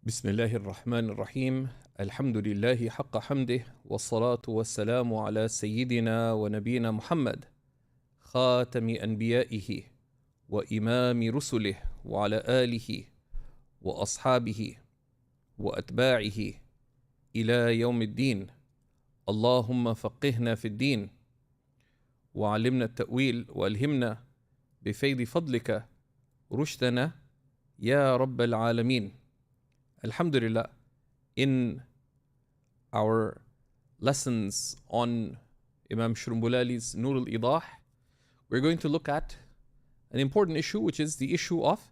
بسم الله الرحمن الرحيم الحمد لله حق حمده والصلاة والسلام على سيدنا ونبينا محمد خاتم أنبيائه وإمام رسله وعلى آله وأصحابه وأتباعه إلى يوم الدين. اللهم فقهنا في الدين وعلمنا التأويل وألهمنا بفيض فضلك رشدنا يا رب العالمين. Alhamdulillah, in our lessons on Imam Shurunbulali's Nur al-Idah, we're going to look at an important issue, which is the issue of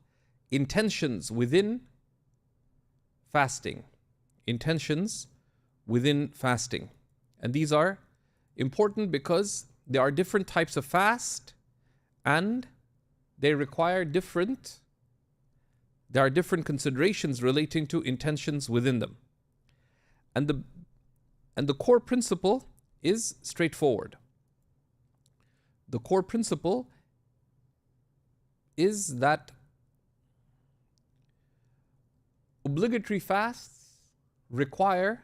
intentions within fasting. Intentions within fasting. And these are important because there are different types of fast and they require there are different considerations relating to intentions within them. And the core principle is straightforward. The core principle is that obligatory fasts require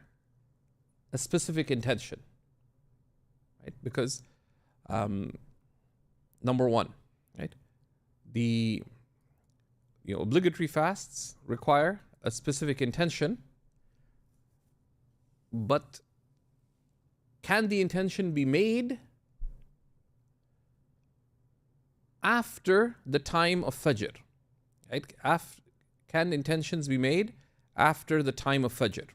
a specific intention. Right? Because number one, right? The obligatory fasts require a specific intention, but can the intention be made after the time of Fajr? Right? Can intentions be made after the time of Fajr?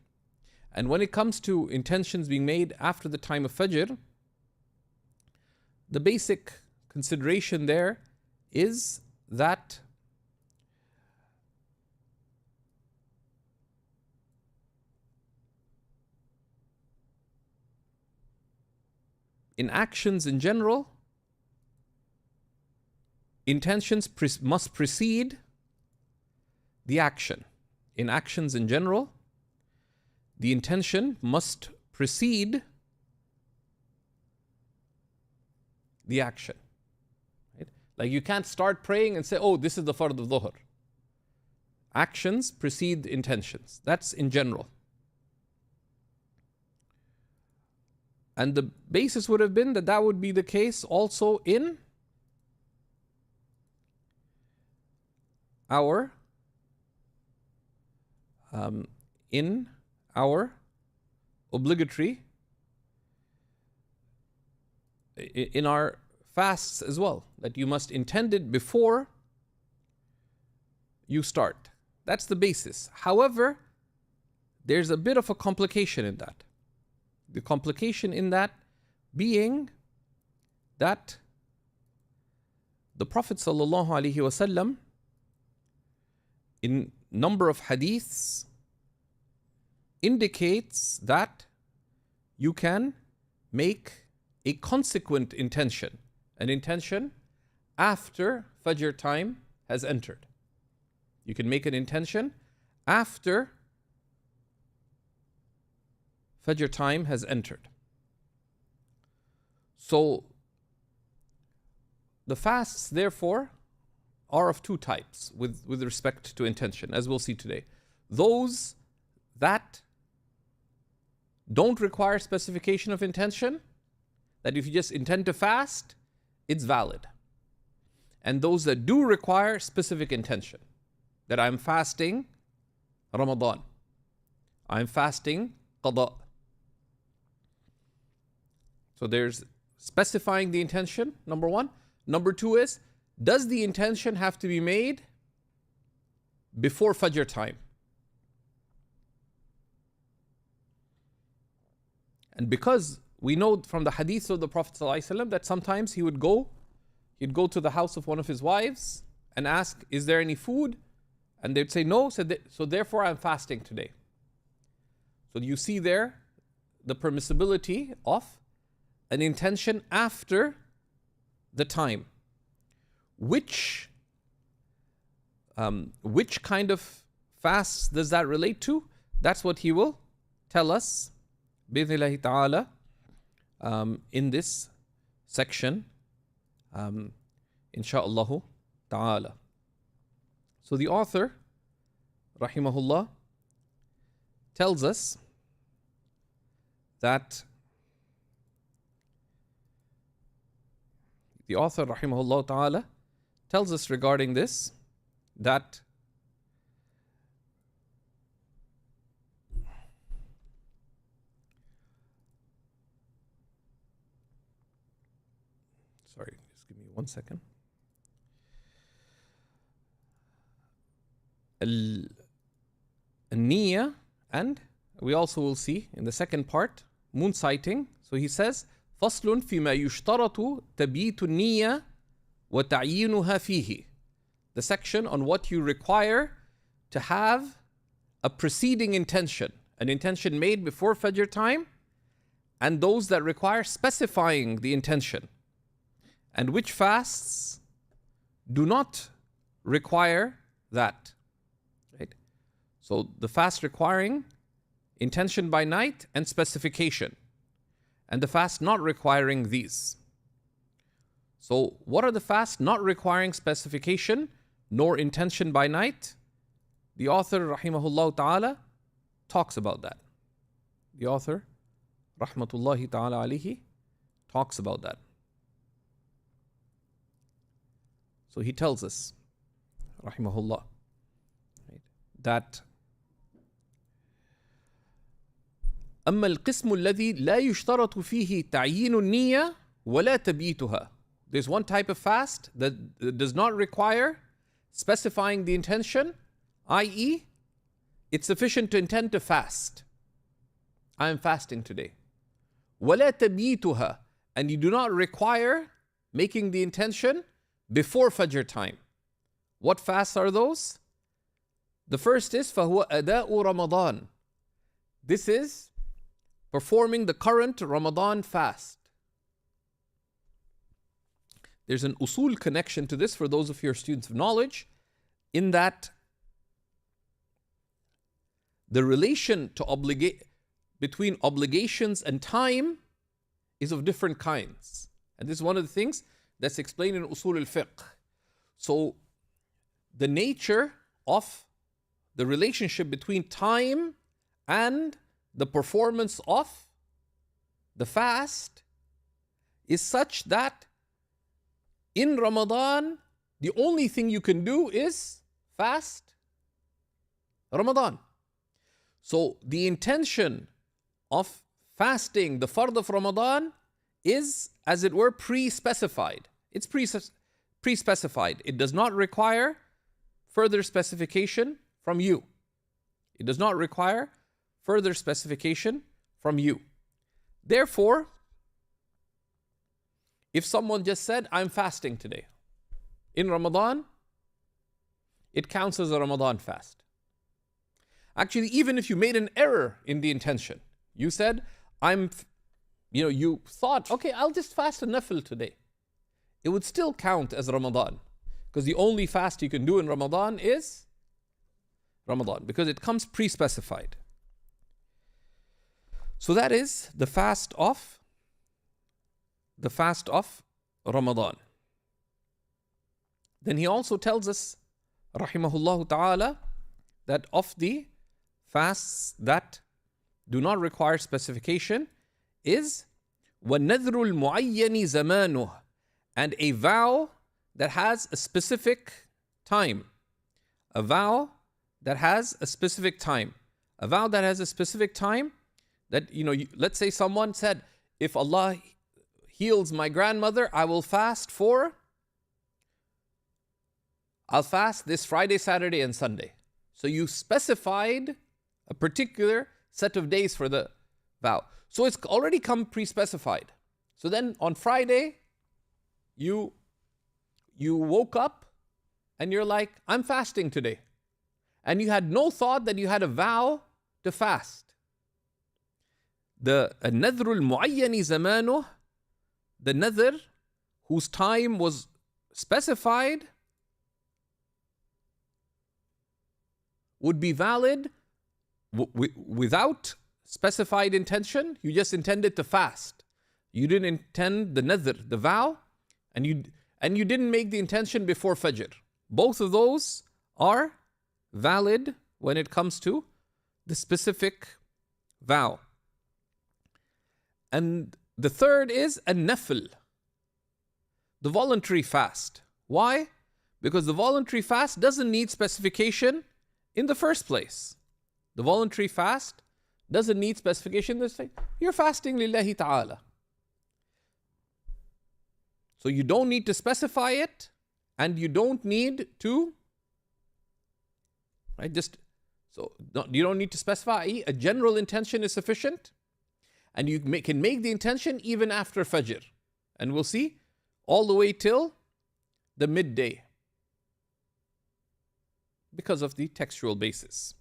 And when it comes to intentions being made after the time of Fajr, the basic consideration there is that in actions in general, intentions must precede the action. In actions in general, the intention must precede the action. Right? Like you can't start praying and say, oh, this is the fard of dhuhr. Actions precede intentions. That's in general. And the basis would have been that would be the case also in our obligatory, in our fasts as well, that you must intend it before you start. That's the basis. However, there's a bit of a complication in that. The complication in that being that the Prophet ﷺ in number of hadiths indicates that you can make a consequent intention, an intention after Fajr time has entered. You can make an intention after Fajr time has entered. So the fasts, therefore, are of two types with respect to intention, as we'll see today. Those that don't require specification of intention, that if you just intend to fast, it's valid. And those that do require specific intention, that I'm fasting Ramadan, I'm fasting Qada. So there's specifying the intention, number one. Number two is, does the intention have to be made before Fajr time? And because we know from the hadith of the Prophet ﷺ that sometimes he'd go to the house of one of his wives and ask, is there any food? And they'd say no, so therefore I'm fasting today. So you see there the permissibility of an intention after the time. Which kind of fasts does that relate to? That's what he will tell us bi'idhnillahi ta'ala in this section, insha'Allah ta'ala. So the author, rahimahullah, tells us that the author, rahimahullah ta'ala, tells us regarding this that sorry, just give me 1 second. Al-Niyya, and we also will see in the second part, moon sighting. So he says, فصل فيما يشترط تبييت النية وتعيينها فيه. The section on what you require to have a preceding intention, an intention made before Fajr time, and those that require specifying the intention, and which fasts do not require that. Right? So the fast requiring intention by night and specification, and the fast not requiring these. So what are the fasts not requiring specification nor intention by night? The author, rahimahullah ta'ala, talks about that. The author, rahmatullahi ta'ala alayhi, talks about that. So he tells us, rahimahullah, right, that أما القسم الذي لا يشترط فيه تعيين النية ولا تبييتها. There's one type of fast that does not require specifying the intention, i.e., it's sufficient to intend to fast. I am fasting today. ولا تبييتها, and you do not require making the intention before Fajr time. What fasts are those? The first is فهو أداء رمضان. This is performing the current Ramadan fast. There's an usul connection to this for those of your students of knowledge, in that the relation to between obligations and time is of different kinds. And this is one of the things that's explained in usul al-fiqh. So the nature of the relationship between time and the performance of the fast is such that in Ramadan, the only thing you can do is fast Ramadan. So the intention of fasting the fard of Ramadan is, as it were, pre-specified. It's pre-specified. It does not require further specification from you. It does not require further specification from you. Therefore, if someone just said, I'm fasting today, in Ramadan, it counts as a Ramadan fast. Actually, even if you made an error in the intention, you said, you thought, okay, I'll just fast a nafil today, it would still count as Ramadan, because the only fast you can do in Ramadan is Ramadan, because it comes pre-specified. So that is the fast of Ramadan. Then he also tells us, rahimahullah ta'ala, that of the fasts that do not require specification is وَالنَّذْرُ الْمُعَيَّنِ زَمَانُهُ, and a vow that has a specific time. A vow that has a specific time. A vow that has a specific time that, let's say someone said, if Allah heals my grandmother, I'll fast this Friday, Saturday, and Sunday. So you specified a particular set of days for the vow. So it's already come pre-specified. So then on Friday, you woke up and you're like, I'm fasting today. And you had no thought that you had a vow to fast. The nadhr al-mu'ayyani zamanuh, the nadhr whose time was specified, would be valid without specified intention. You just intended to fast. You didn't intend the nadhr, the vow, and you didn't make the intention before Fajr. Both of those are valid when it comes to the specific vow. And the third is a nafil, the voluntary fast. Why? Because the voluntary fast doesn't need specification in the first place. The voluntary fast doesn't need specification. You're fasting lillahi ta'ala. So you don't need to specify it, and you don't need to, right? You don't need to specify. A general intention is sufficient, and you can make the intention even after Fajr. And we'll see all the way till the midday because of the textual basis.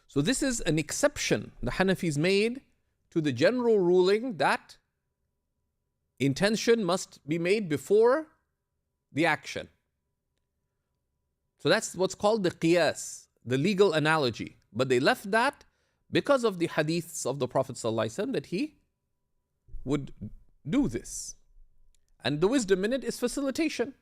So this is an exception the Hanafis made to the general ruling that intention must be made before the action. So that's what's called the qiyas, the legal analogy. But they left that because of the hadiths of the Prophet ﷺ that he would do this. And the wisdom in it is facilitation.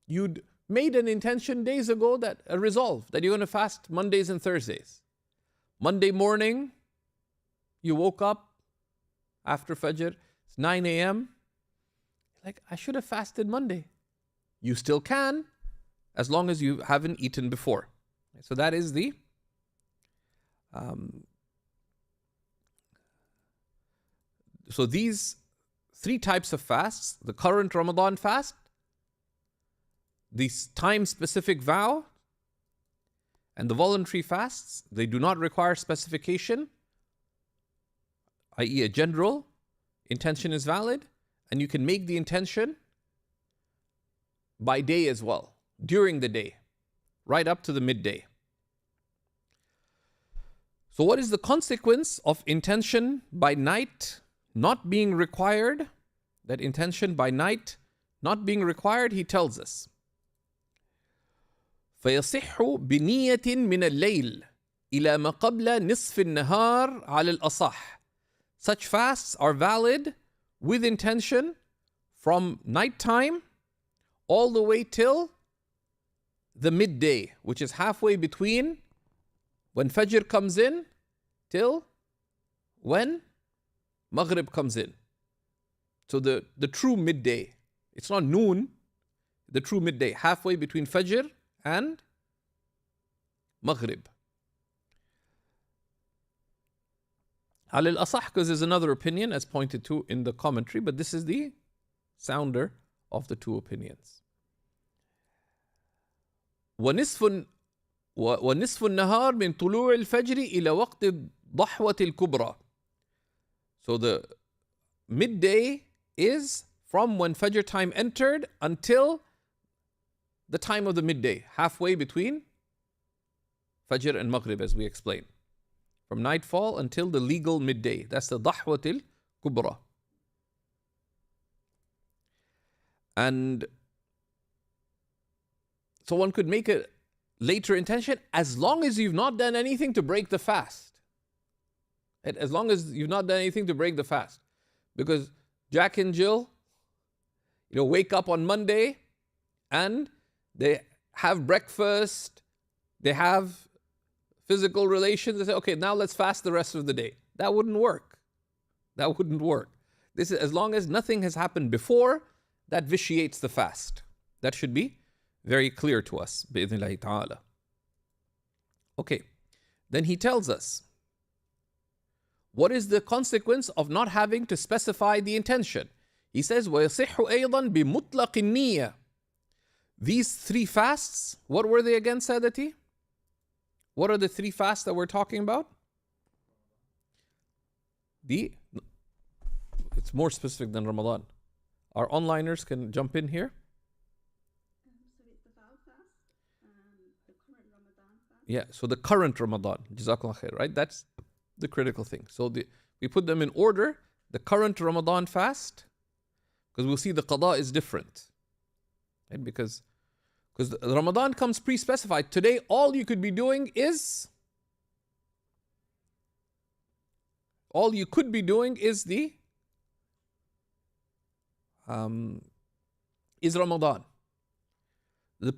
You'd made an intention days ago, that a resolve that you're going to fast Mondays and Thursdays. Monday morning, you woke up after Fajr, it's 9 a.m. Like, I should have fasted Monday. You still can, as long as you haven't eaten before. So that is the so these three types of fasts: the current Ramadan fast, the time-specific vow, and the voluntary fasts. They do not require specification, i.e. a general intention is valid, and you can make the intention by day as well, during the day, right up to the midday. So what is the consequence of intention by night not being required? That intention by night not being required, he tells us. فيصح بنية من الليل إلى ما قبل نصف النهار على الأصح. Such fasts are valid with intention from nighttime all the way till the midday, which is halfway between when Fajr comes in till when Maghrib comes in. So the true midday, it's not noon, the true midday, halfway between Fajr and Maghrib. Alil Asah, because there's another opinion as pointed to in the commentary, but this is the sounder of the two opinions. ونصف النهار من طلوع الفجر إلى وقت الضحوة الكبرى. So the midday is from when Fajr time entered until the time of the midday, halfway between Fajr and Maghrib, as we explained. From nightfall until the legal midday. That's the Dahwat al-Kubra. And so one could make a later intention as long as you've not done anything to break the fast. As long as you've not done anything to break the fast. Because Jack and Jill, wake up on Monday and they have breakfast, they have physical relations. They say, okay, now let's fast the rest of the day. That wouldn't work. That wouldn't work. This is as long as nothing has happened before that vitiates the fast. That should be very clear to us, bi'idhnillahi ta'ala. Okay, then he tells us, what is the consequence of not having to specify the intention? He says, وَيَصِحُّ أَيْضًا بِمُطْلَقِ النِّيَّةِ. These three fasts, what were they again, Sadati? What are the three fasts that we're talking about? It's more specific than Ramadan. Our onliners can jump in here. So it's the vow fast, the current Ramadan fast. Yeah, so the current Ramadan, Jazakallah khair, right? That's the critical thing. So we put them in order. The current Ramadan fast, because we'll see the qada is different. Right? Because Ramadan comes pre-specified. Today, all you could be doing is the is Ramadan. The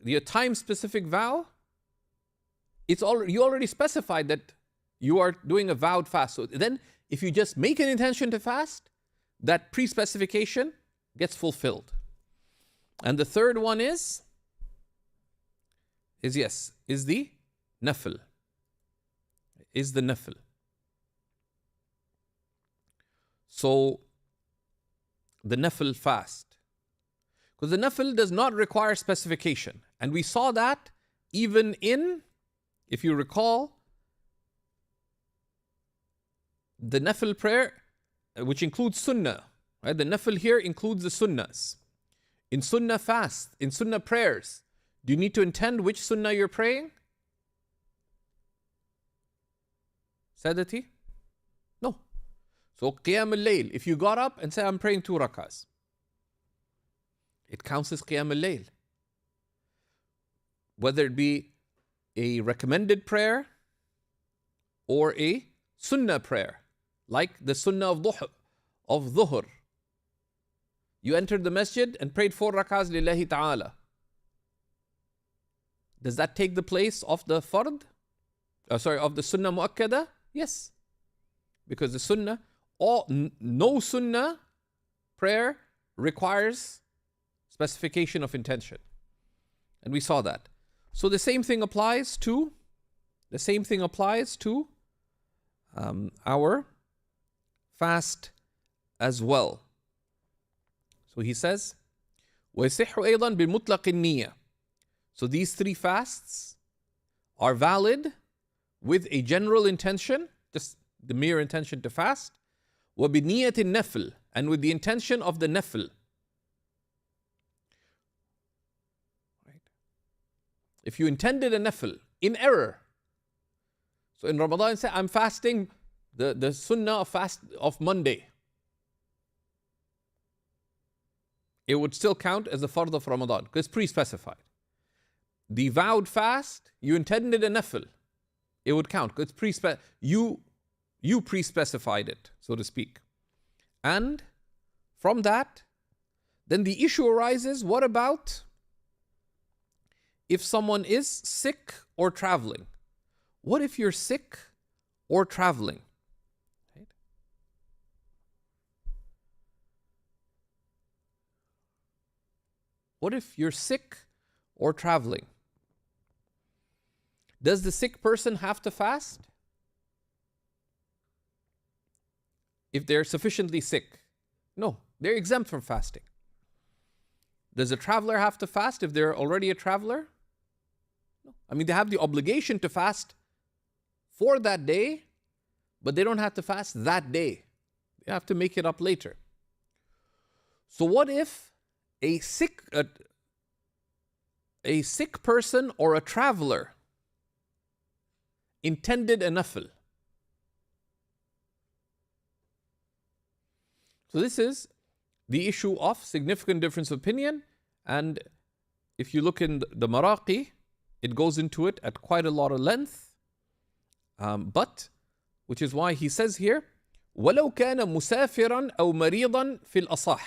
your time-specific vow, you already specified that you are doing a vowed fast. So then, if you just make an intention to fast, that pre-specification gets fulfilled. And the third one is the nafil. Is the nafil. So, the nafil fast. Because the nafil does not require specification. And we saw that even in, if you recall, the nafil prayer, which includes sunnah. Right? The nafil here includes the sunnahs. In sunnah fast, in sunnah prayers, do you need to intend which sunnah you're praying? Sadati? No. So Qiyam al-Layl, if you got up and said, I'm praying 2 rakahs, it counts as Qiyam al-Layl. Whether it be a recommended prayer or a sunnah prayer, like the sunnah of dhuhr. You entered the masjid and prayed 4 rakahs lillahi ta'ala. Does that take the place of the fard? Of the sunnah mu'akkada? Yes. Because the sunnah, no sunnah prayer requires specification of intention. And we saw that. So the same thing applies to our fast as well. So he says, وَيَصِحُّ أَيْضًا بِمُطْلَقِ النِّيَّةِ. So these 3 fasts are valid with a general intention, just the mere intention to fast, وَبِنِيَّةِ النَّفْلِ, and with the intention of the nafil. Right? If you intended a nafil in error, so in Ramadan, say, I'm fasting the sunnah of Monday. It would still count as the fard of Ramadan because it's pre-specified. The vowed fast, you intended a nafil. It would count because you pre-specified it, so to speak. And from that, then the issue arises, what about if someone is sick or traveling? What if you're sick or traveling? Right? What if you're sick or traveling? Does the sick person have to fast? If they're sufficiently sick? No, they're exempt from fasting. Does a traveler have to fast if they're already a traveler? No. I mean, they have the obligation to fast for that day, but they don't have to fast that day. They have to make it up later. So what if a sick person or a traveler intended a nafil? So this is the issue of significant difference of opinion, and if you look in the Maraqi, it goes into it at quite a lot of length. But, which is why he says here, وَلَوْ كَانَ مُسَافِرًا أَوْ مَرِيضًا فِي الْأَصَحِ.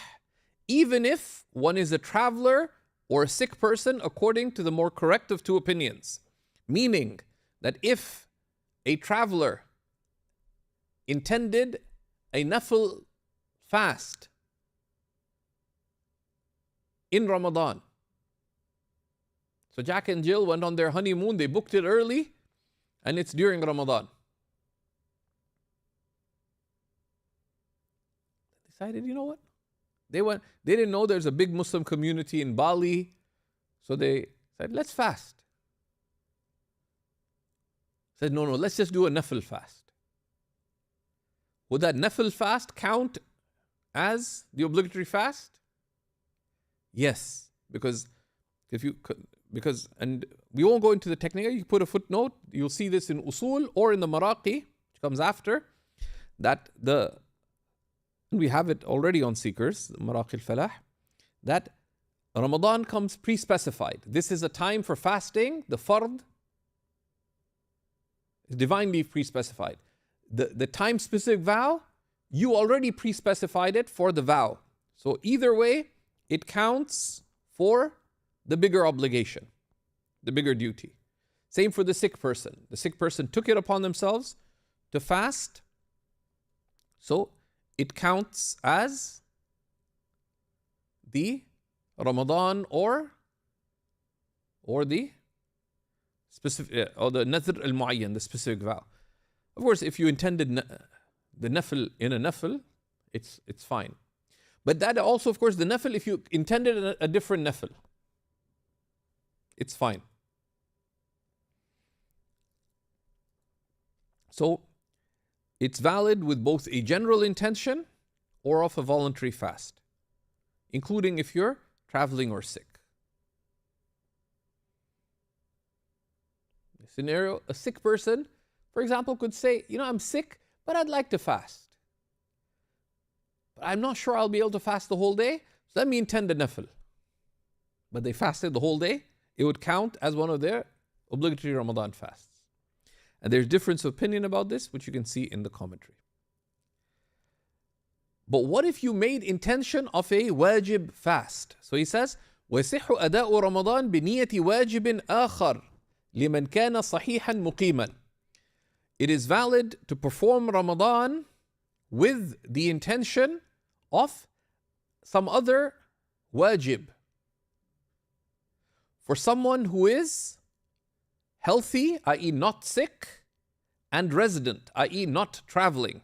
Even if one is a traveler or a sick person, according to the more correct of 2 opinions. Meaning that if a traveler intended a nafil fast in Ramadan. So Jack and Jill went on their honeymoon, they booked it early, and it's during Ramadan. They decided, you know what? They didn't know there's a big Muslim community in Bali, so they said, let's fast. Said, no, let's just do a nafil fast. Would that nafil fast count as the obligatory fast? Yes, because and we won't go into the technical, you put a footnote, you'll see this in Usul or in the Maraqi, which comes after, that we have it already on Seekers, Maraqi al-Falah, that Ramadan comes pre-specified. This is a time for fasting, the fard is divinely pre-specified. The time-specific vow, you already pre-specified it for the vow. So either way, it counts for the bigger obligation. the bigger duty. Same for the sick person. The sick person took it upon themselves to fast, so it counts as the Ramadan or the specific or the nadhr al-muayyan, the specific vow. Of course, if you intended the nafil in a nafil, it's fine. But that also, of course, the nafil, if you intended a different nafil, it's fine. So it's valid with both a general intention or of a voluntary fast, including if you're traveling or sick. Scenario, a sick person, for example, could say, I'm sick, but I'd like to fast. But I'm not sure I'll be able to fast the whole day, so let me intend a nafil. But they fasted the whole day, it would count as one of their obligatory Ramadan fasts. And there's difference of opinion about this, which you can see in the commentary. But what if you made intention of a wajib fast? So he says, وَيَصِحُّ أَدَاءُ رَمَضَانِ بِنِيَّةِ وَاجِبٍ آخَرٍ لِمَنْ كَانَ صَحِيحًا مُقِيمًا. It is valid to perform Ramadan with the intention of some other wajib for someone who is healthy, i.e. not sick, and resident, i.e. not traveling.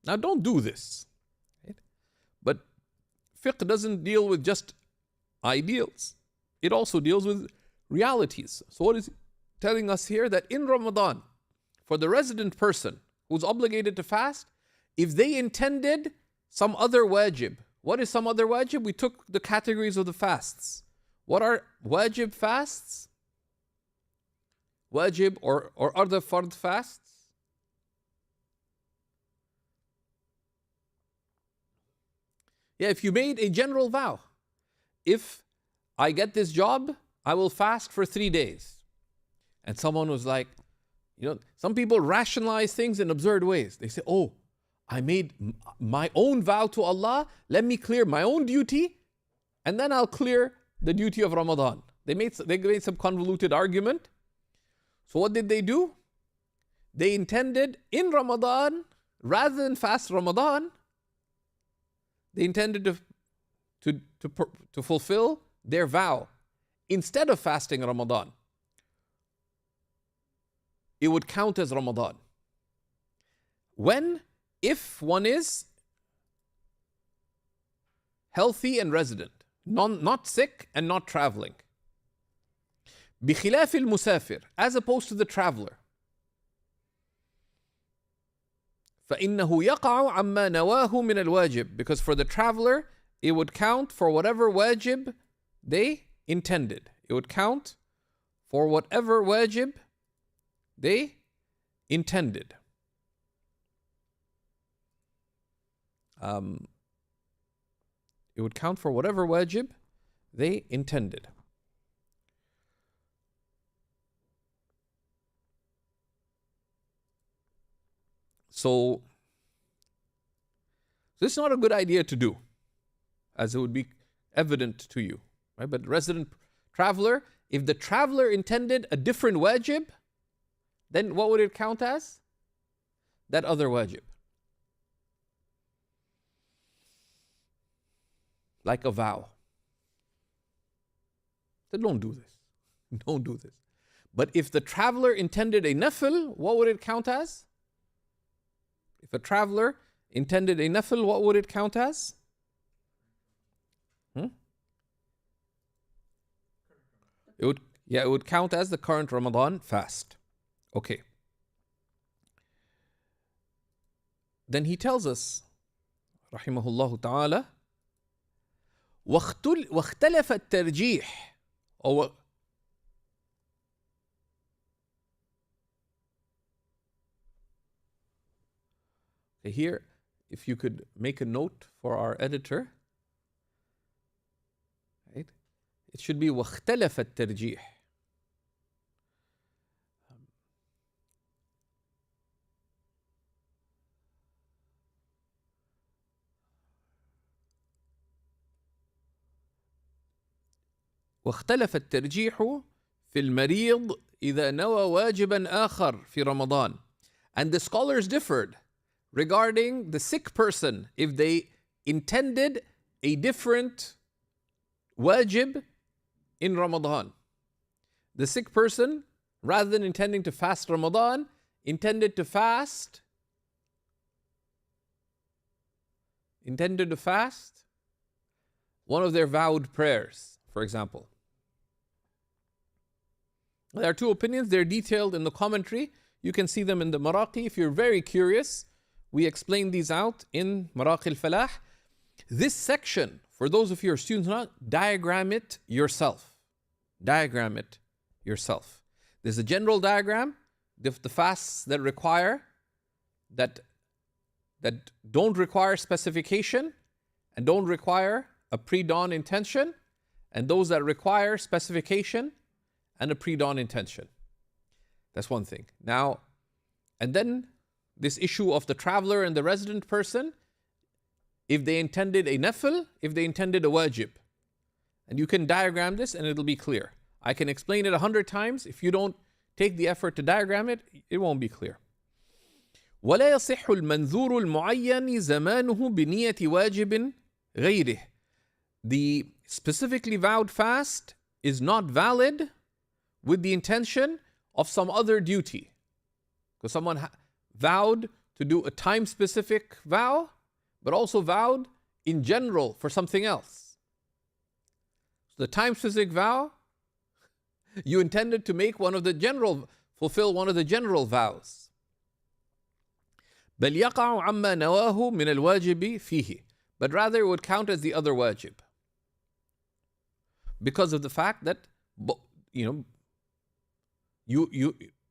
Now don't do this. Right? But fiqh doesn't deal with just ideals. It also deals with realities. So what is he telling us here? That in Ramadan, for the resident person who's obligated to fast, if they intended some other wajib. What is some other wajib? We took the categories of the fasts. What are wajib fasts? Wajib or other fard fasts? Yeah, if you made a general vow, if I get this job, I will fast for 3 days. And someone was like, some people rationalize things in absurd ways. They say, I made my own vow to Allah, let me clear my own duty, and then I'll clear the duty of Ramadan. They made some convoluted argument. So what did they do? They intended in Ramadan, rather than fast Ramadan, they intended to fulfill their vow instead of fasting Ramadan. It would count as Ramadan. If one is healthy and resident, not sick and not traveling. بخلاف المسافر, as opposed to the traveler. فإنه يقع عما نواه من الواجب, because for the traveler, it would count for whatever wajib they intended. It would count for whatever wajib they intended. It would count for whatever wajib they intended. So this is not a good idea to do, as it would be evident to you, right? But resident traveler, if the traveler intended a different wajib, then what would it count as? That other wajib. Like a vow. So don't do this. Don't do this. But if the traveler intended a nafil, what would it count as? If a traveler intended a nafil, what would it count as? It would count as the current Ramadan fast. Okay. Then he tells us, rahimahullah ta'ala, واختلف الترجيح. Here, if you could make a note for our editor, right? It should be واختلف الترجيح. واختلف الترجيح في المريض إذا نوى واجبا آخر في رمضان. And the scholars differed regarding the sick person if they intended a different wajib in Ramadan. The sick person, rather than intending to fast Ramadan, intended to fast one of their vowed prayers, for example. There are two opinions. They're detailed in the commentary. You can see them in the Maraqi. If you're very curious, we explain these out in Maraqi al-Falah. This section, for those of you who are students, not diagram it yourself. Diagram it yourself. There's a general diagram of the fasts that require, that don't require specification and don't require a pre-dawn intention, and those that require specification and a pre-dawn intention. That's one thing. Now, and then this issue of the traveler and the resident person, if they intended a nafil, if they intended a wajib. And you can diagram this and it'll be clear. I can explain it 100 times. If you don't take the effort to diagram it, it won't be clear. ولا يصح المنذور المعين زمانه بنية واجب غيره. The specifically vowed fast is not valid with the intention of some other duty. Because someone vowed to do a time-specific vow, but also vowed in general for something else. So the time-specific vow, you intended to make fulfill one of the general vows. بل يقع عما نواه من الواجب فيه. But rather it would count as the other wajib. Because of the fact that, you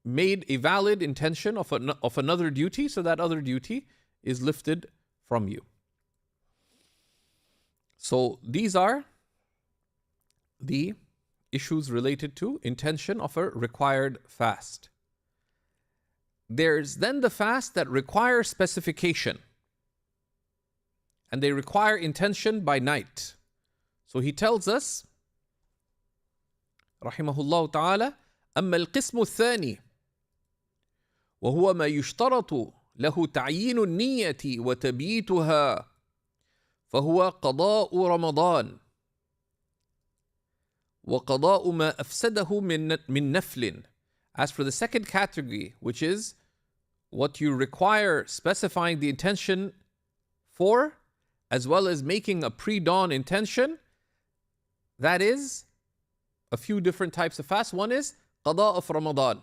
made a valid intention of another duty, so that other duty is lifted from you. So these are the issues related to intention of a required fast. There's then the fast that requires specification, and they require intention by night. So he tells us, rahimahullah ta'ala, أما القسم الثاني وهو ما يشترط له تعيين النية وتبييتها فهو قضاء رمضان وقضاء ما أفسده من نفل. As for the second category, which is what you require specifying the intention for, as well as making a pre-dawn intention, that is a few different types of fast. One is qada of Ramadan,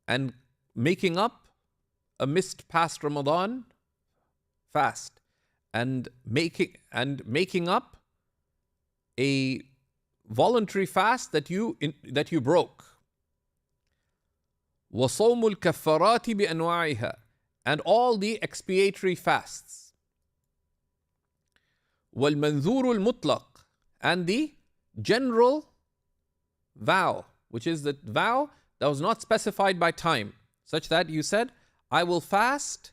and making up a missed past Ramadan fast, and making up a voluntary fast that you broke. وصوم الكفارات بأنواعها, and all the expiatory fasts. والمنذور المطلق, and the general vow, which is the vow that was not specified by time, such that you said, I will fast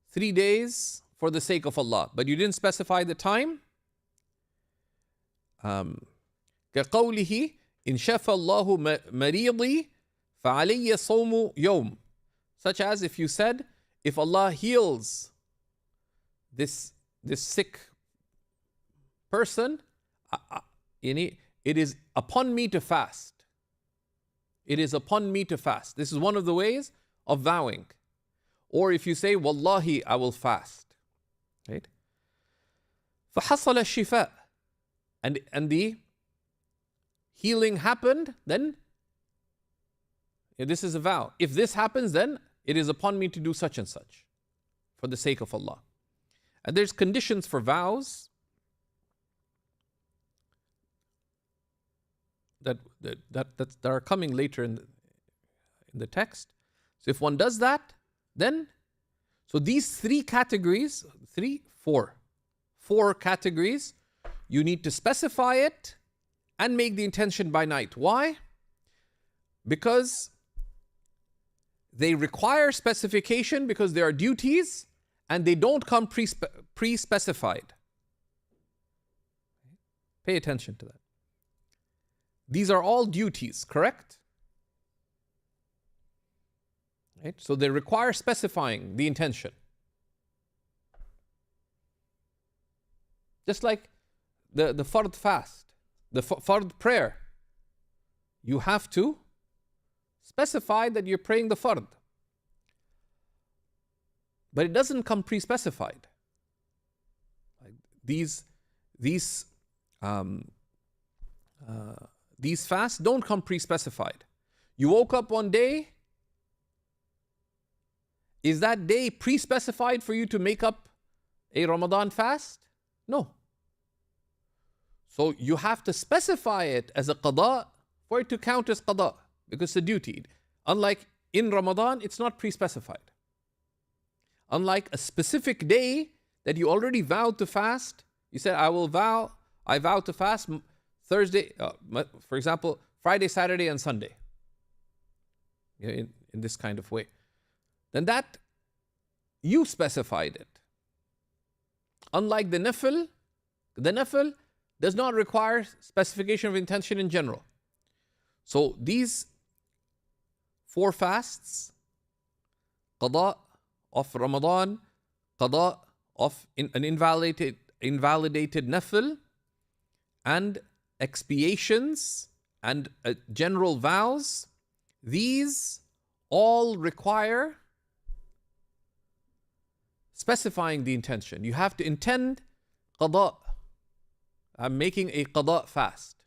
3 days for the sake of Allah, but you didn't specify the time. كقوله إن شفى الله مريضي فعلي صوم يوم. Such as if you said, if Allah heals this sick person, it is upon me to fast. It is upon me to fast. This is one of the ways of vowing. Or if you say, Wallahi, I will fast. Right? فحصل الشفاء, and the healing happened, then this is a vow. If this happens, then it is upon me to do such and such for the sake of Allah. And there's conditions for vows that are coming later in the text. So if one does that, then, so these four categories, you need to specify it and make the intention by night. Why? Because they require specification, because there are duties, and they don't come pre-specified. Pay attention to that. These are all duties, correct? Right? So they require specifying the intention. Just like the fard fast, the fard prayer. You have to specify that you're praying the fard. But it doesn't come pre-specified. Like these fasts don't come pre-specified. You woke up one day. Is that day pre-specified for you to make up a Ramadan fast? No. So you have to specify it as a qada for it to count as qada, because it's a duty. Unlike in Ramadan, it's not pre-specified. Unlike a specific day that you already vowed to fast, you said, I vow to fast Thursday, for example, Friday, Saturday, and Sunday. In this kind of way. Then that, you specified it. Unlike the nafil does not require specification of intention in general. So these 4 fasts, qada of Ramadan, qada of an invalidated nafil, and expiations and general vows, these all require specifying the intention. You have to intend qada. I'm making a qada fast.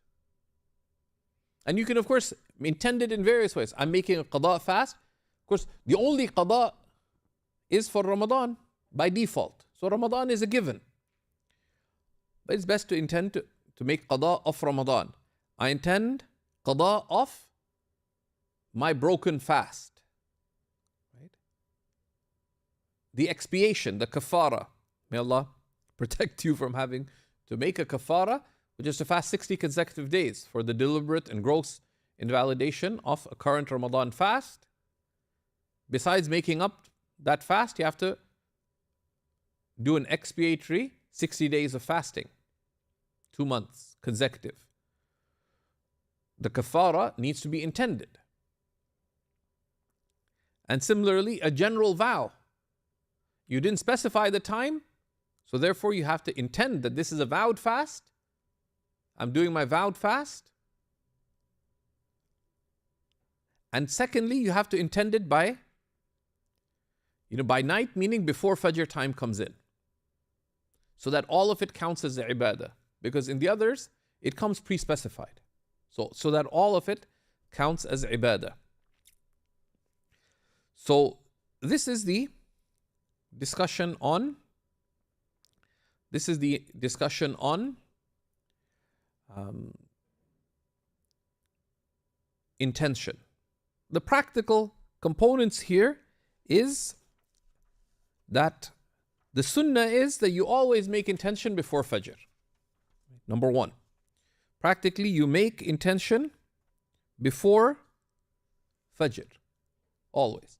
And you can, of course, intend it in various ways. I'm making a qada fast. Of course, the only qada is for Ramadan by default. So Ramadan is a given. But it's best to intend to make qada of Ramadan. I intend qada of my broken fast. Right? The expiation, the kafara. May Allah protect you from having to make a kafara, which is to fast 60 consecutive days for the deliberate and gross invalidation of a current Ramadan fast. Besides making up that fast, you have to do an expiatory 60 days of fasting, 2 months consecutive. The kafara needs to be intended. And similarly, a general vow. You didn't specify the time, so therefore you have to intend that this is a vowed fast. I'm doing my vowed fast. And secondly, you have to intend it by night, meaning before Fajr time comes in. So that all of it counts as the ibadah. Because in the others, it comes pre-specified. So that all of it counts as ibadah. So this is the discussion on intention. The practical components here is that the sunnah is that you always make intention before Fajr. Number 1. Practically, you make intention before Fajr. Always.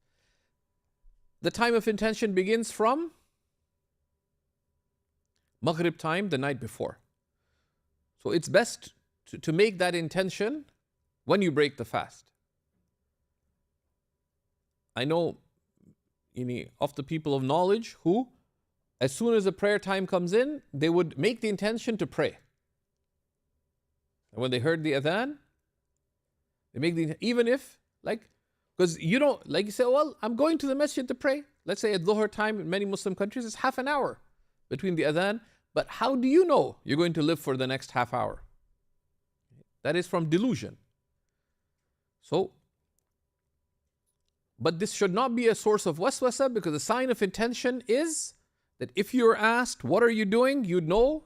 The time of intention begins from Maghrib time the night before. So it's best to make that intention when you break the fast. I know of the people of knowledge who, as soon as the prayer time comes in, they would make the intention to pray. And when they heard the adhan, they make even if, because you don't, you say, well, I'm going to the masjid to pray. Let's say at Dhuhr time in many Muslim countries, it's half an hour between the adhan. But how do you know you're going to live for the next half hour? That is from delusion. But this should not be a source of waswasa, because the sign of intention is that if you're asked, what are you doing? You know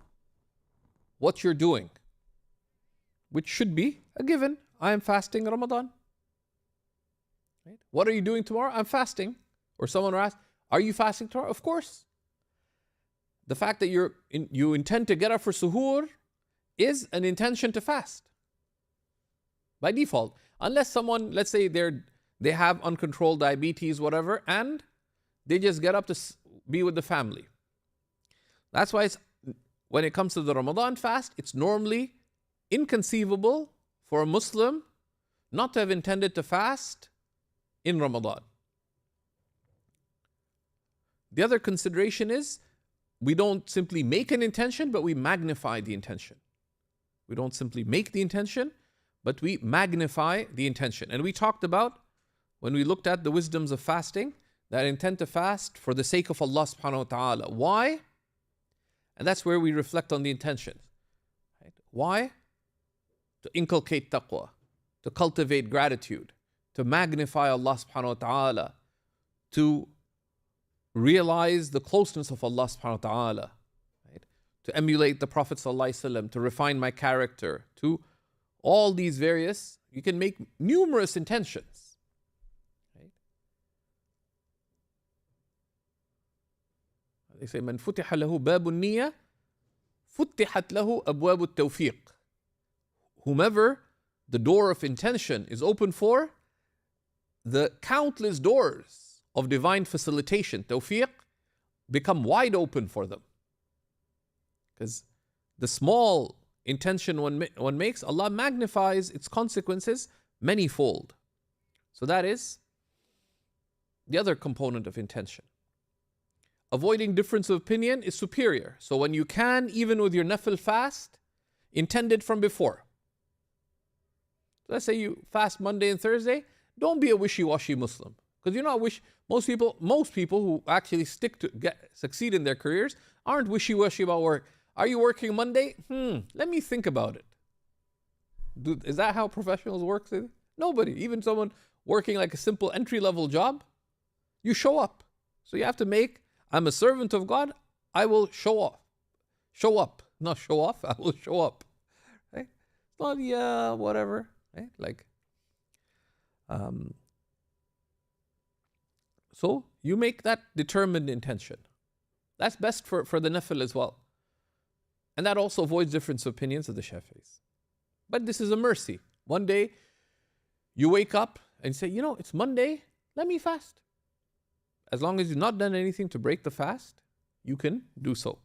what you're doing, which should be a given. I am fasting Ramadan. Right? What are you doing tomorrow? I'm fasting. Or someone will ask, are you fasting tomorrow? Of course. The fact that you intend to get up for suhoor is an intention to fast by default. Unless someone, let's say they have uncontrolled diabetes, whatever, and they just get up to be with the family. That's why when it comes to the Ramadan fast, it's normally inconceivable for a Muslim not to have intended to fast in Ramadan. The other consideration is we don't simply make an intention, but we magnify the intention. We don't simply make the intention, but we magnify the intention. And we talked about, when we looked at the wisdoms of fasting, that intent to fast for the sake of Allah subhanahu wa ta'ala. Why? And that's where we reflect on the intention. Right? Why? To inculcate taqwa, to cultivate gratitude, to magnify Allah subhanahu wa ta'ala, to realize the closeness of Allah subhanahu wa ta'ala, right? To emulate the Prophet sallallahu alaihi wasallam, to refine my character, to all these various, you can make numerous intentions. Right? They say, من فتح له باب النية فتحت له أبواب التوفيق. Whomever the door of intention is open for, the countless doors of divine facilitation, tawfiq, become wide open for them. Because the small intention one makes, Allah magnifies its consequences manyfold. So that is the other component of intention. Avoiding difference of opinion is superior. So when you can, even with your nafil fast, intend it from before. Let's say you fast Monday and Thursday, don't be a wishy-washy Muslim. Because you know, most people who actually succeed in their careers aren't wishy-washy about work. Are you working Monday? Let me think about it. Is that how professionals work? Nobody. Even someone working like a simple entry-level job, you show up. So you have to make, I'm a servant of God, I will show up. Show up. Not show off, I will show up. Right? It's not, yeah, whatever. Right? Like, so you make that determined intention. That's best for the nafil as well. And that also avoids difference of opinions of the Shafi'is. But this is a mercy. One day, you wake up and say, you know, it's Monday, let me fast. As long as you've not done anything to break the fast, you can do so.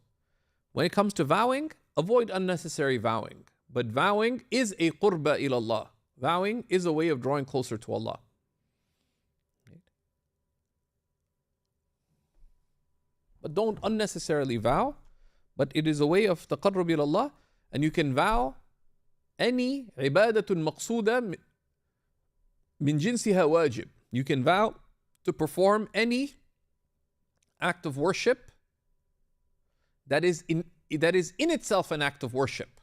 When it comes to vowing, avoid unnecessary vowing. But vowing is a qurba ilallah. Vowing is a way of drawing closer to Allah. But don't unnecessarily vow, but it is a way of taqarrub ila Allah, and you can vow any ibadatun maqsuda min jinsiha wajib. You can vow to perform any act of worship that is in itself an act of worship.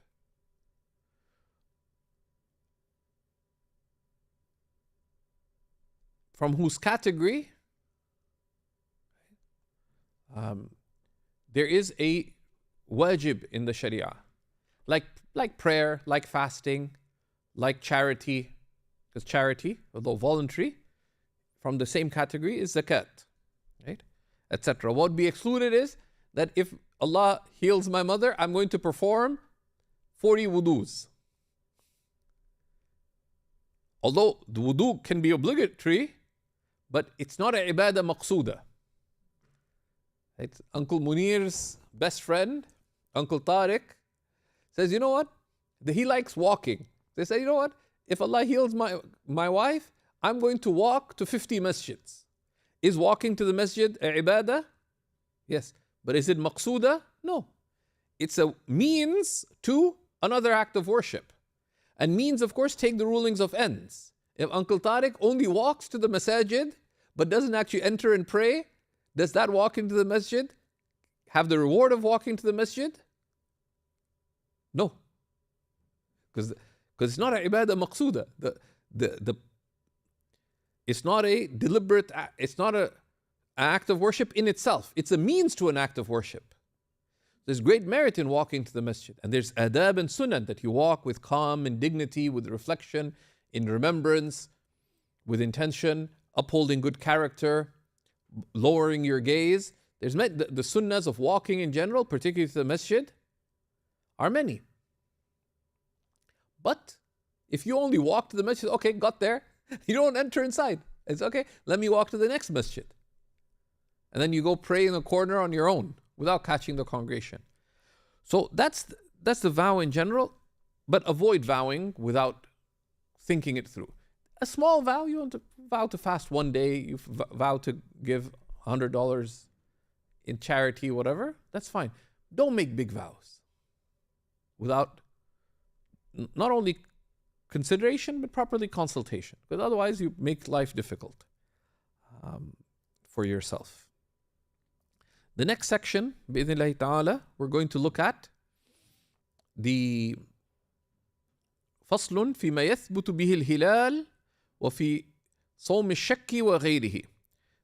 From whose category there is a wajib in the Sharia, like prayer, like fasting, like charity, because charity, although voluntary, from the same category is zakat, right, etc. What would be excluded is that if Allah heals my mother, I'm going to perform 40 wudus. Although the wudu can be obligatory, but it's not an ibadah maqsuda. It's Uncle Munir's best friend, Uncle Tariq, says, you know what? He likes walking. They say, you know what? If Allah heals my wife, I'm going to walk to 50 masjids. Is walking to the masjid a ibadah? Yes. But is it maqsuda? No. It's a means to another act of worship. And means, of course, take the rulings of ends. If Uncle Tariq only walks to the masajid, but doesn't actually enter and pray, does that walk into the masjid have the reward of walking to the masjid? No. Because it's not an ibadah maqsuda. It's not a deliberate, it's not an act of worship in itself. It's a means to an act of worship. There's great merit in walking to the masjid. And there's adab and sunnah, that you walk with calm and dignity, with reflection, in remembrance, with intention, upholding good character, lowering your gaze. There's the sunnahs of walking in general, particularly to the masjid, are many. But if you only walk to the masjid, okay, got there, you don't enter inside. It's okay, let me walk to the next masjid. and then you go pray in the corner on your own without catching the congregation. So that's the vow in general, but avoid vowing without thinking it through. A small vow, you want to vow to fast one day, you vow to give $100 in charity, whatever, that's fine. Don't make big vows without not only consideration, but properly consultation, because otherwise you make life difficult for yourself. The next section, بإذن الله تعالى, we're going to look at the فصل فيما يثبت به الهلال وفي صوم الشك وغيره.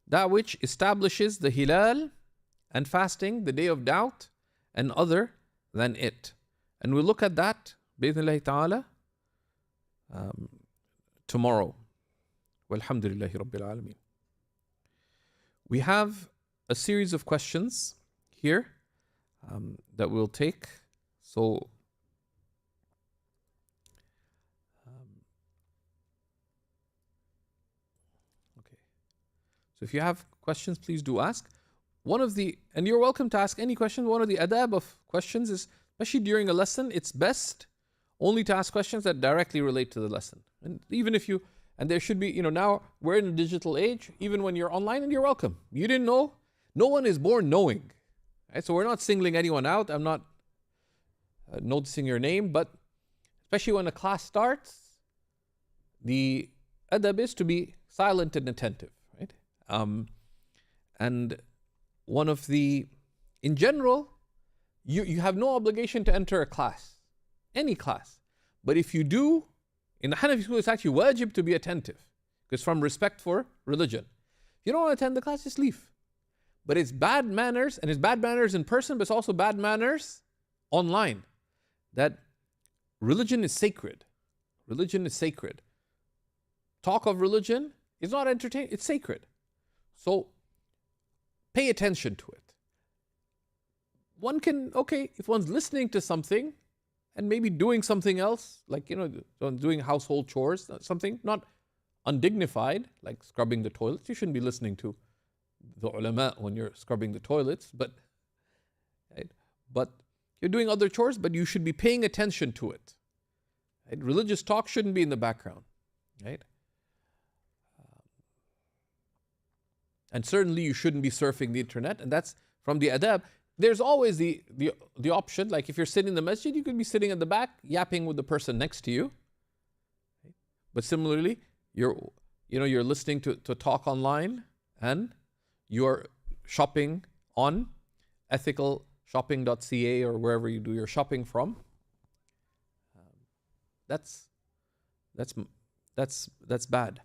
That which establishes the hilal and fasting, the day of doubt, and other than it. And we'll look at that بإذن الله تعالى tomorrow. والحمد لله رب العالمين. We have a series of questions here that we'll take. So if you have questions, please do ask. And you're welcome to ask any question. One of the adab of questions is, especially during a lesson, it's best only to ask questions that directly relate to the lesson. And even if and there should be, now we're in a digital age, even when you're online, and you're welcome. You didn't know, no one is born knowing. Right? So we're not singling anyone out. I'm not noticing your name, but especially when a class starts, the adab is to be silent and attentive. Right? And one of in general, you have no obligation to enter a class, any class. But if you do, in the Hanafi school, it's actually wajib to be attentive, because from respect for religion. If you don't want to attend the class, just leave. But it's bad manners, and it's bad manners in person, but it's also bad manners online. That religion is sacred. Religion is sacred. Talk of religion is not entertaining, it's sacred. So pay attention to it. One can, if one's listening to something and maybe doing something else, like, doing household chores, something not undignified, like scrubbing the toilets. You shouldn't be listening to the ulama when you're scrubbing the toilets, but you're doing other chores, but you should be paying attention to it. Right? Religious talk shouldn't be in the background. Right? And certainly you shouldn't be surfing the internet, and that's from the adab. There's always the option, like if you're sitting in the masjid, you could be sitting at the back, yapping with the person next to you. But similarly, you're listening to talk online, and you're shopping on ethicalshopping.ca or wherever you do your shopping from. That's bad.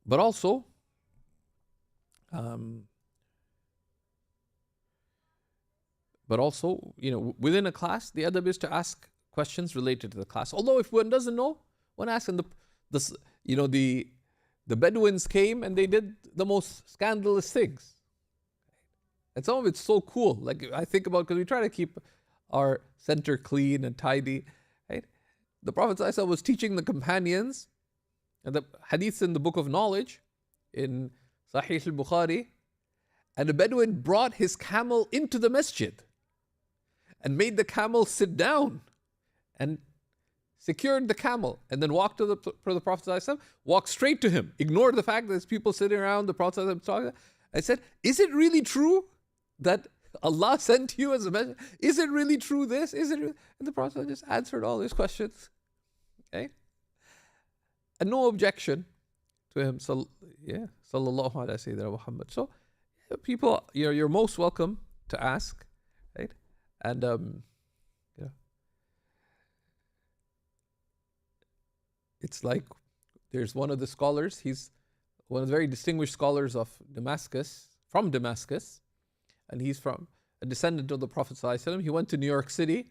But also, within a class, the adab is to ask questions related to the class. Although if one doesn't know, one asks. And the Bedouins came and they did the most scandalous things. And some of it's so cool. Like I think about, because we try to keep our center clean and tidy. Right? The Prophet ﷺ was teaching the companions, and the hadiths in the book of knowledge in Sahih al-Bukhari, and a Bedouin brought his camel into the masjid and made the camel sit down and secured the camel, and then walked to the Prophet ﷺ, walked straight to him, ignored the fact that there's people sitting around the Prophet ﷺ talking. I said, is it really true that Allah sent you as a messenger? Is it really true this? Is it? And the Prophet just answered all his questions. Okay? And no objection to him. Sallallahu alaihi Sayyidina Muhammad. So people, you're most welcome to ask, right? And it's like there's one of the scholars, he's one of the very distinguished scholars of Damascus, from Damascus, and he's from a descendant of the Prophet ﷺ. He went to New York City,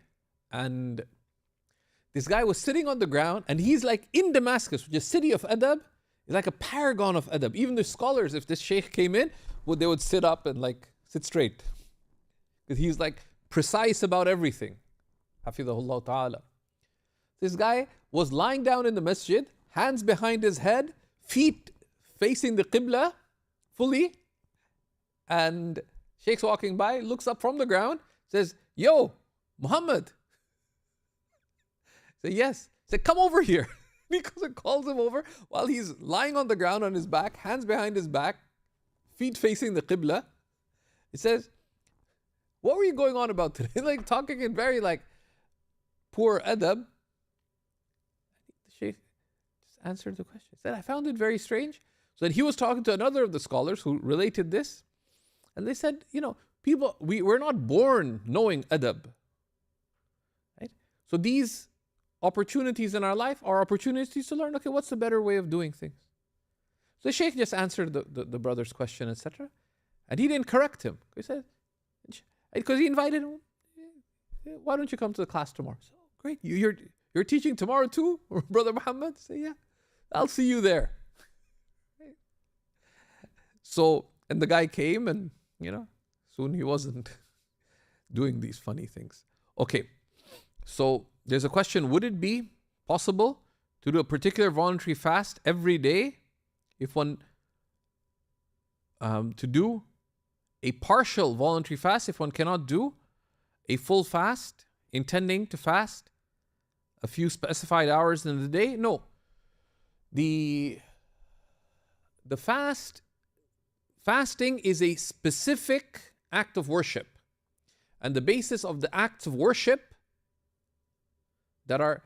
and this guy was sitting on the ground, and he's like in Damascus, which is city of adab. He's like a paragon of adab. Even the scholars, if this sheikh came in, they would sit up and like sit straight, because he's like precise about everything. Hafidhahullah ta'ala. This guy was lying down in the masjid, hands behind his head, feet facing the qibla, fully. And Shaykh's walking by, looks up from the ground, says, "Yo, Muhammad." I say, "Yes." I say, "Come over here." He goes and calls him over while he's lying on the ground on his back, hands behind his back, feet facing the Qibla. He says, "What were you going on about today?" Like talking in very like poor adab. The Shaykh just answered the question. He said, "I found it very strange." So then he was talking to another of the scholars who related this. And they said, people, we're not born knowing adab. Right? So these opportunities in our life are opportunities to learn, okay, what's the better way of doing things? So the Shaykh just answered the brother's question, etc. And he didn't correct him. He said, because he invited him, "Why don't you come to the class tomorrow?" So, "Great, you're teaching tomorrow too, Brother Muhammad?" Say, "Yeah, I'll see you there." So, and the guy came and, soon he wasn't doing these funny things. Okay, so there's a question, would it be possible to do a particular voluntary fast every day if one, to do a partial voluntary fast if one cannot do a full fast, intending to fast a few specified hours in the day? No. The fasting is a specific act of worship. And the basis of the acts of worship that are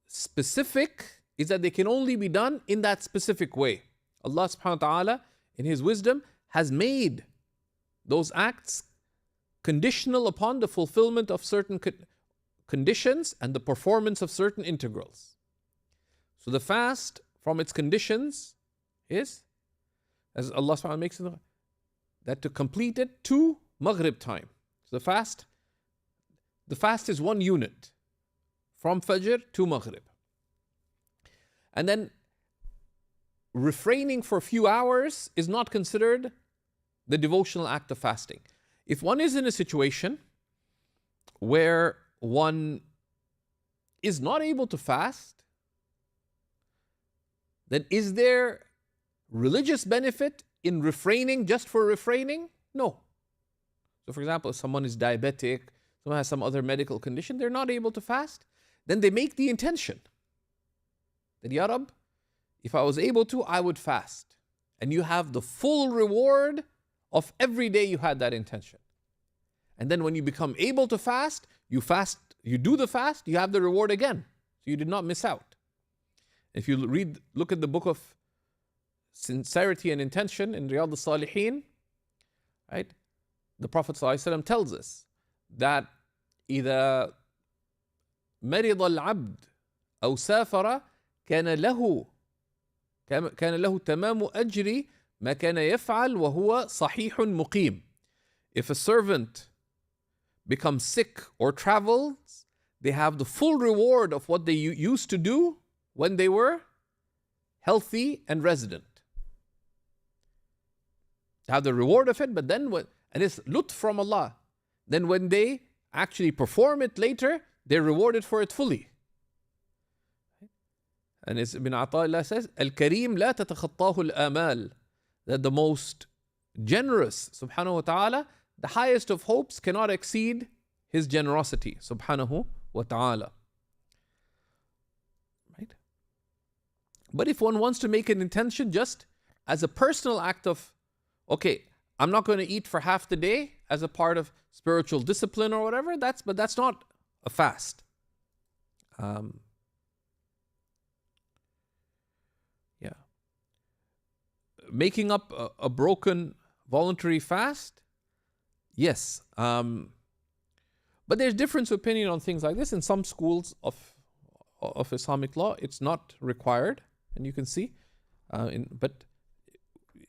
specific is that they can only be done in that specific way. Allah subhanahu wa ta'ala, in His wisdom, has made those acts conditional upon the fulfillment of certain conditions and the performance of certain integrals. So the fast, from its conditions, is, as Allah subhanahu wa ta'ala makes it, that to complete it to Maghrib time. So the fast is one unit, from Fajr to Maghrib. And then refraining for a few hours is not considered the devotional act of fasting. If one is in a situation where one is not able to fast, then is there religious benefit in refraining just for refraining? No. So for example, if someone is diabetic, someone has some other medical condition, they're not able to fast, then they make the intention that, Ya Rab, if I was able to, I would fast. And you have the full reward of every day you had that intention. And then when you become able to fast, you do the fast, you have the reward again. So you did not miss out. If you look at the book of sincerity and intention in Riyadh al-Salihin, right? The Prophet ﷺ tells us that إذا مرض العبد أو سافر كان له تمام أجر ما كان يفعل وهو صحيح مقيم. If a servant becomes sick or travels, they have the full reward of what they used to do when they were healthy and resident. They have the reward of it, but then and it's lut from Allah. Then when they actually perform it later, they're rewarded for it fully. And as Ibn Ata'illah says, Al-Kareem la tatakhattahu al-amal. That the most generous, subhanahu wa ta'ala, the highest of hopes cannot exceed His generosity, subhanahu wa ta'ala. Right? But if one wants to make an intention just as a personal act of, okay, I'm not going to eat for half the day as a part of spiritual discipline or whatever, but that's not a fast. Making up a broken voluntary fast, yes. But there's difference of opinion on things like this. In some schools of Islamic law, it's not required, and you can see, but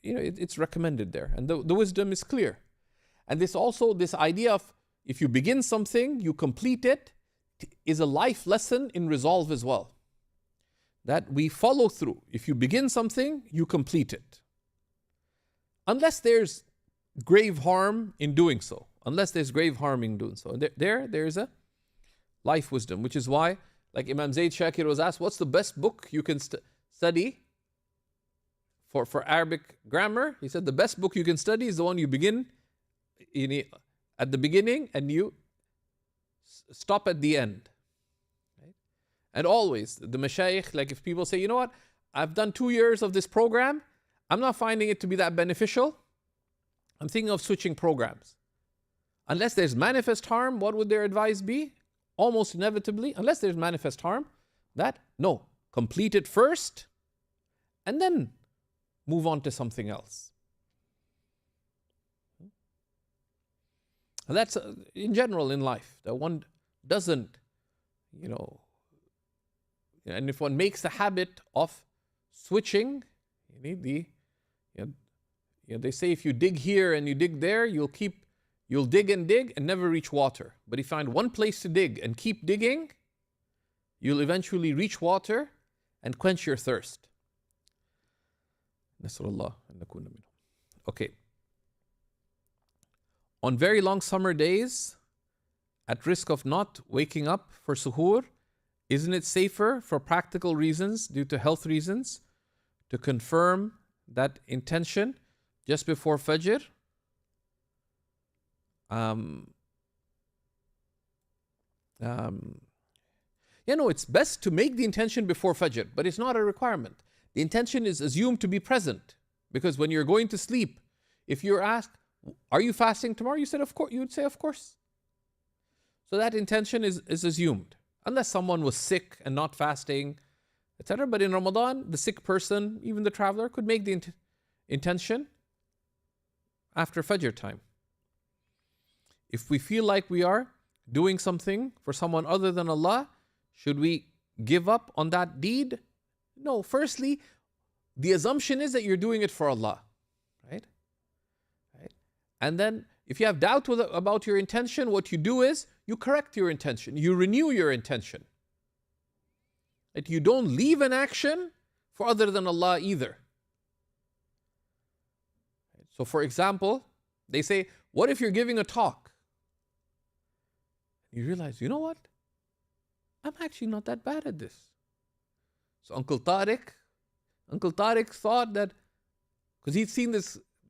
it's recommended there, and the wisdom is clear. And this idea of if you begin something, you complete it, is a life lesson in resolve as well. That we follow through. If you begin something, you complete it. Unless there's grave harm in doing so. There's a life wisdom, which is why, like Imam Zayd Shakir was asked, what's the best book you can study for Arabic grammar, he said the best book you can study is the one you begin at the beginning and you stop at the end. Right? And always, the mashayikh, like if people say, you know what, I've done 2 years of this program, I'm not finding it to be that beneficial, I'm thinking of switching programs. Unless there's manifest harm, what would their advice be? Almost inevitably, unless there's manifest harm, that, no, complete it first and then move on to something else. And that's in general in life, that one doesn't, and if one makes the habit of switching, they say if you dig here and you dig there, you'll dig and never reach water. But if you find one place to dig and keep digging, you'll eventually reach water and quench your thirst. Okay. On very long summer days, at risk of not waking up for suhoor, isn't it safer for practical reasons, due to health reasons, to confirm that intention just before Fajr? It's best to make the intention before Fajr, but it's not a requirement. The intention is assumed to be present, because when you're going to sleep, if you're asked, are you fasting tomorrow? You said, of course. You would say, of course. So that intention is assumed, unless someone was sick and not fasting, etc. But in Ramadan, the sick person, even the traveler, could make the intention after Fajr time. If we feel like we are doing something for someone other than Allah, should we give up on that deed? No. Firstly, the assumption is that you're doing it for Allah. Right? And then, if you have doubt about your intention, what you do is, you correct your intention. You renew your intention. That you don't leave an action for other than Allah either. So for example, they say, what if you're giving a talk? You realize, you know what? I'm actually not that bad at this. So Uncle Tariq thought that, because he'd seen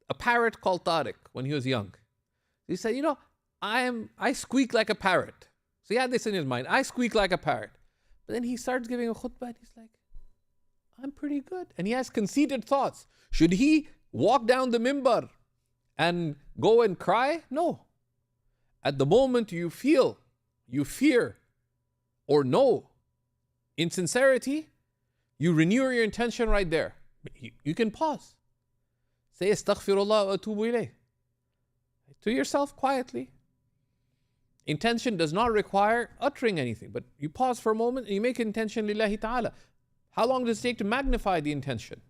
a parrot called Tariq when he was young. He said, I squeak like a parrot. So he had this in his mind, I squeak like a parrot. But then he starts giving a khutbah and he's like, I'm pretty good. And he has conceited thoughts. Should he walk down the mimbar and go and cry? No. At the moment you fear, or know insincerity, you renew your intention right there. You can pause. Say astaghfirullah wa atubu ilayh to yourself quietly. Intention does not require uttering anything, but you pause for a moment and you make intention lillahi ta'ala. How long does it take to magnify the intention?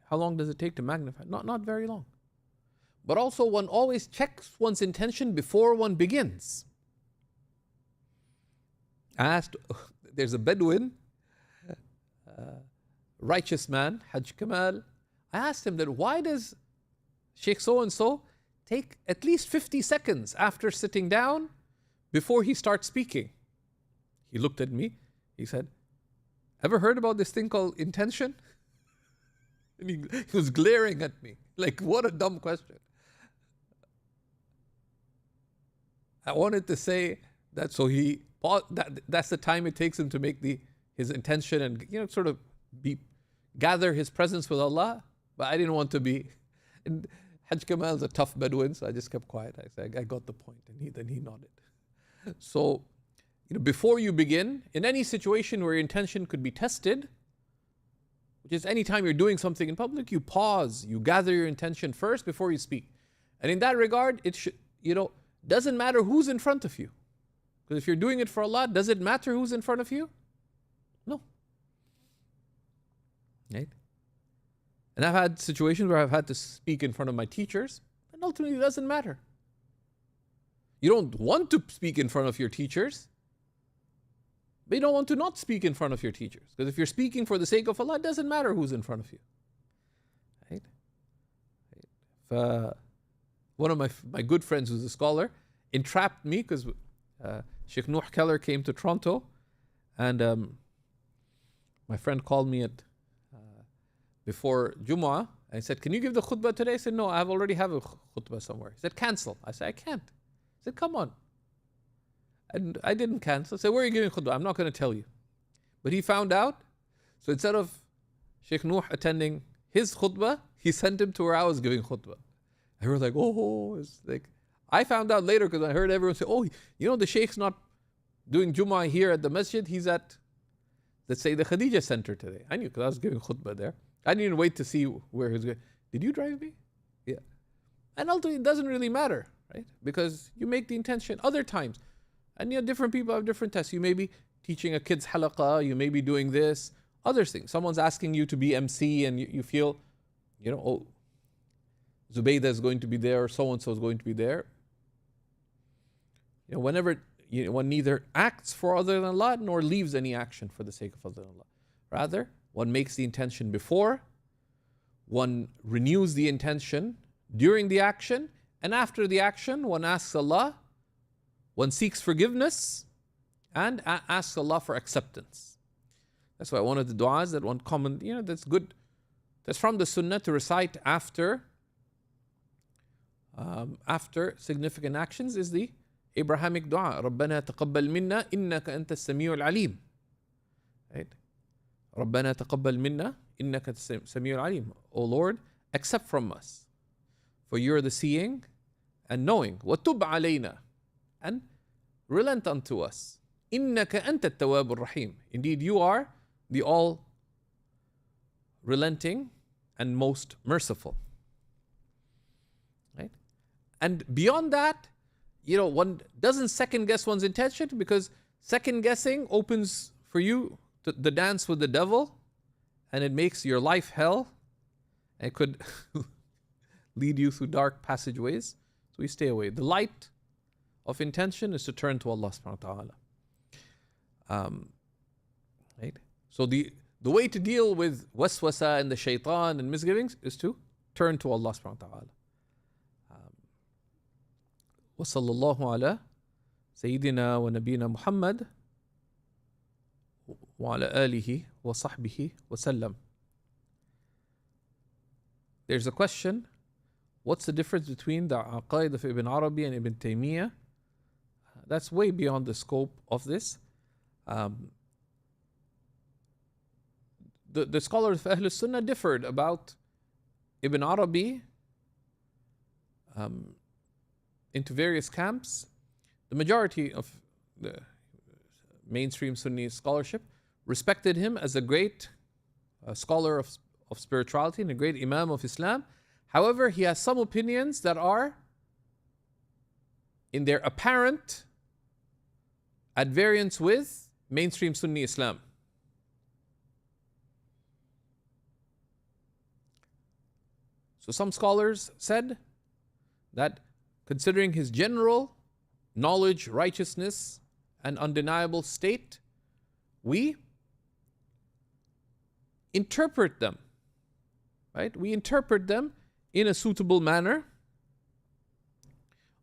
How long does it take to magnify? Not very long. But also, one always checks one's intention before one begins. There's a Bedouin, righteous man, Hajj Kamal. I asked him that, why does Sheikh so-and-so take at least 50 seconds after sitting down before he starts speaking? He looked at me, he said, ever heard about this thing called intention? And he was glaring at me, like, what a dumb question. I wanted to say that, so he paused, that's the time it takes him to make his intention and sort of gather his presence with Allah. But I didn't want to be. And Hajj Kamal is a tough Bedouin, so I just kept quiet. I said, I got the point, and then he nodded. So, before you begin, in any situation where your intention could be tested, which is any time you're doing something in public, you pause, you gather your intention first before you speak. And in that regard, it should, doesn't matter who's in front of you. Because if you're doing it for Allah, does it matter who's in front of you? No. Right? And I've had situations where I've had to speak in front of my teachers, and ultimately it doesn't matter. You don't want to speak in front of your teachers, but you don't want to not speak in front of your teachers. Because if you're speaking for the sake of Allah, it doesn't matter who's in front of you. Right? One of my good friends who's a scholar entrapped me, because Sheikh Nuh Keller came to Toronto, and my friend called me at before Jumu'ah, and he said, "Can you give the khutbah today?" I said, "No, I already have a khutbah somewhere." He said, "Cancel." I said, "I can't." He said, "Come on." And I didn't cancel. I said, "Where are you giving khutbah?" "I'm not going to tell you." But he found out. So instead of Sheikh Nuh attending his khutbah, he sent him to where I was giving khutbah. And we were like, oh, it's like, I found out later because I heard everyone say, "Oh, you know, the Sheikh's not doing Jumu'ah here at the masjid. He's at, let's say, the Khadija Center today." I knew because I was giving khutbah there. I didn't wait to see where he was going. "Did you drive me?" "Yeah." And ultimately, it doesn't really matter, right? Because you make the intention other times. And different people have different tests. You may be teaching a kid's halaqah, you may be doing this, other things. Someone's asking you to be MC and you feel, oh, Zubaydah is going to be there or so-and-so is going to be there. Whenever one neither acts for other than Allah nor leaves any action for the sake of other than Allah. Rather, one makes the intention before, one renews the intention during the action, and after the action, one asks Allah, one seeks forgiveness, and asks Allah for acceptance. That's why one of the du'as that one common, that's good, that's from the sunnah to recite after significant actions is the Abrahamic dua. رَبَّنَا تَقَبَّلْ مِنَّا إِنَّكَ أَنْتَ السَّمِيعُ الْعَلِيمُ. Right? رَبَّنَا تَقَبَّلْ مِنَّا إِنَّكَ السَّمِيعُ الْعَلِيمُ. O Lord, accept from us, for you are the seeing and knowing. وَتُبْ عَلَيْنَا. And relent unto us. إِنَّكَ أَنْتَ التَّوَّابُ الرَّحِيمُ. Indeed, you are the all relenting and most merciful. Right? And beyond that, one doesn't second guess one's intention, because second guessing opens for you the dance with the devil, and it makes your life hell. And it could lead you through dark passageways. So we stay away. The light of intention is to turn to Allah subhanahu wa ta'ala. Right? So the way to deal with waswasa and the shaitan and misgivings is to turn to Allah subhanahu wa ta'ala. وصلى الله على سيدنا ونبينا محمد وعلى آله وصحبه وسلم. There's a question: what's the difference between the aqaid of Ibn Arabi and Ibn Taymiyyah? That's way beyond the scope of this. The scholars of Ahlul Sunnah differed about Ibn Arabi into various camps. The majority of the mainstream Sunni scholarship respected him as a great scholar of spirituality and a great Imam of Islam. However, he has some opinions that are, in their apparent, at variance with mainstream Sunni Islam. So some scholars said that considering his general knowledge, righteousness, and undeniable state, we interpret them, right? We interpret them in a suitable manner.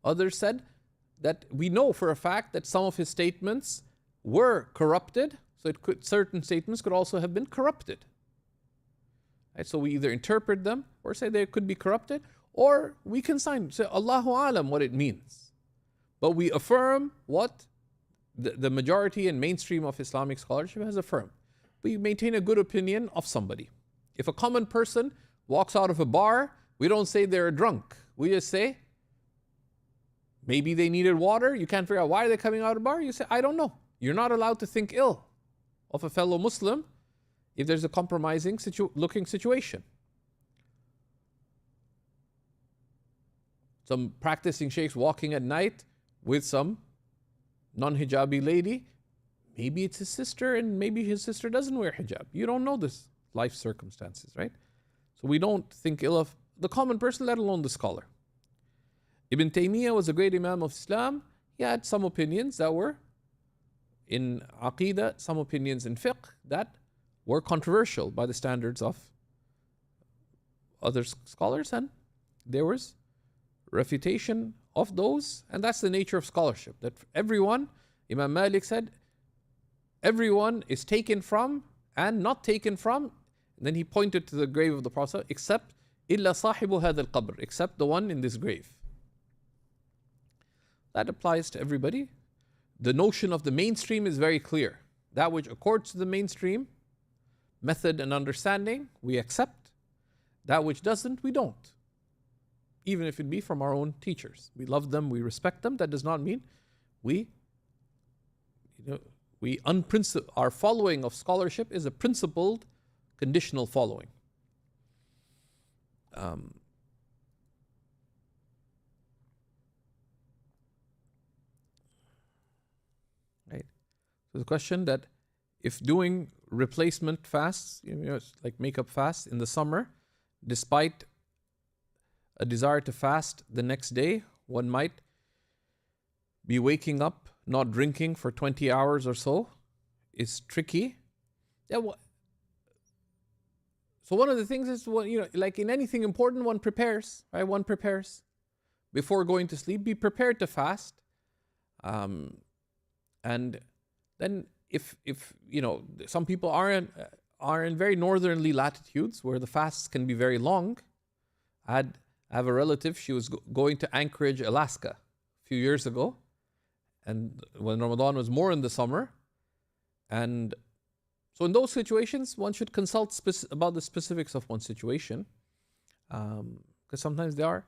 Others said that we know for a fact that some of his statements were corrupted, so certain statements could also have been corrupted. Right? So we either interpret them or say they could be corrupted, or we consign, say Allahu Alam what it means. But we affirm what the majority and mainstream of Islamic scholarship has affirmed. We maintain a good opinion of somebody. If a common person walks out of a bar, we don't say they're drunk. We just say, maybe they needed water. You can't figure out why they're coming out of a bar. You say, I don't know. You're not allowed to think ill of a fellow Muslim if there's a compromising looking situation. Some practicing sheikhs walking at night with some non-hijabi lady, maybe it's his sister and maybe his sister doesn't wear hijab. You don't know this life circumstances, right? So we don't think ill of the common person, let alone the scholar. Ibn Taymiyyah was a great Imam of Islam. He had some opinions that were in Aqidah, some opinions in fiqh that were controversial by the standards of other scholars, and there was refutation of those, and that's the nature of scholarship, that everyone, Imam Malik said, everyone is taken from and not taken from. And then he pointed to the grave of the Prophet, except إِلَّا صَاحِبُ هَذَا الْقَبْرِ, except the one in this grave. That applies to everybody. The notion of the mainstream is very clear. That which accords to the mainstream method and understanding, we accept. That which doesn't, we don't. Even if it be from our own teachers. We love them, we respect them. That does not mean our following of scholarship is a principled, conditional following. Right. So the question that if doing replacement fasts, like makeup fasts in the summer, despite a desire to fast the next day, one might be waking up not drinking for 20 hours or so, is tricky. So one of the things is, like in anything important, one prepares, right? One prepares before going to sleep. Be prepared to fast, and then if some people are in very northerly latitudes where the fasts can be very long. I have a relative. She was going to Anchorage, Alaska, a few years ago, and when Ramadan was more in the summer, and so in those situations, one should consult about the specifics of one's situation, because sometimes they are.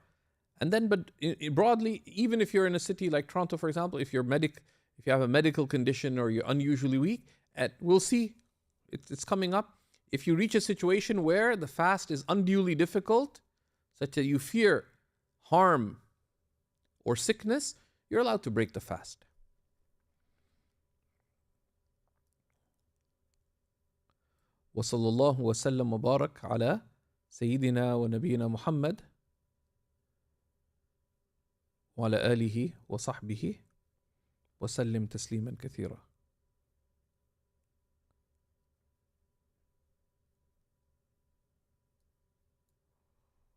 And then, but broadly, even if you're in a city like Toronto, for example, if you have a medical condition or you're unusually weak, we'll see, it's coming up. If you reach a situation where the fast is unduly difficult, such that you fear harm or sickness, you're allowed to break the fast. وصلى الله وسلم وبارك على سيدنا ونبينا محمد وعلى آله وصحبه وسلم تسليما كثيرا.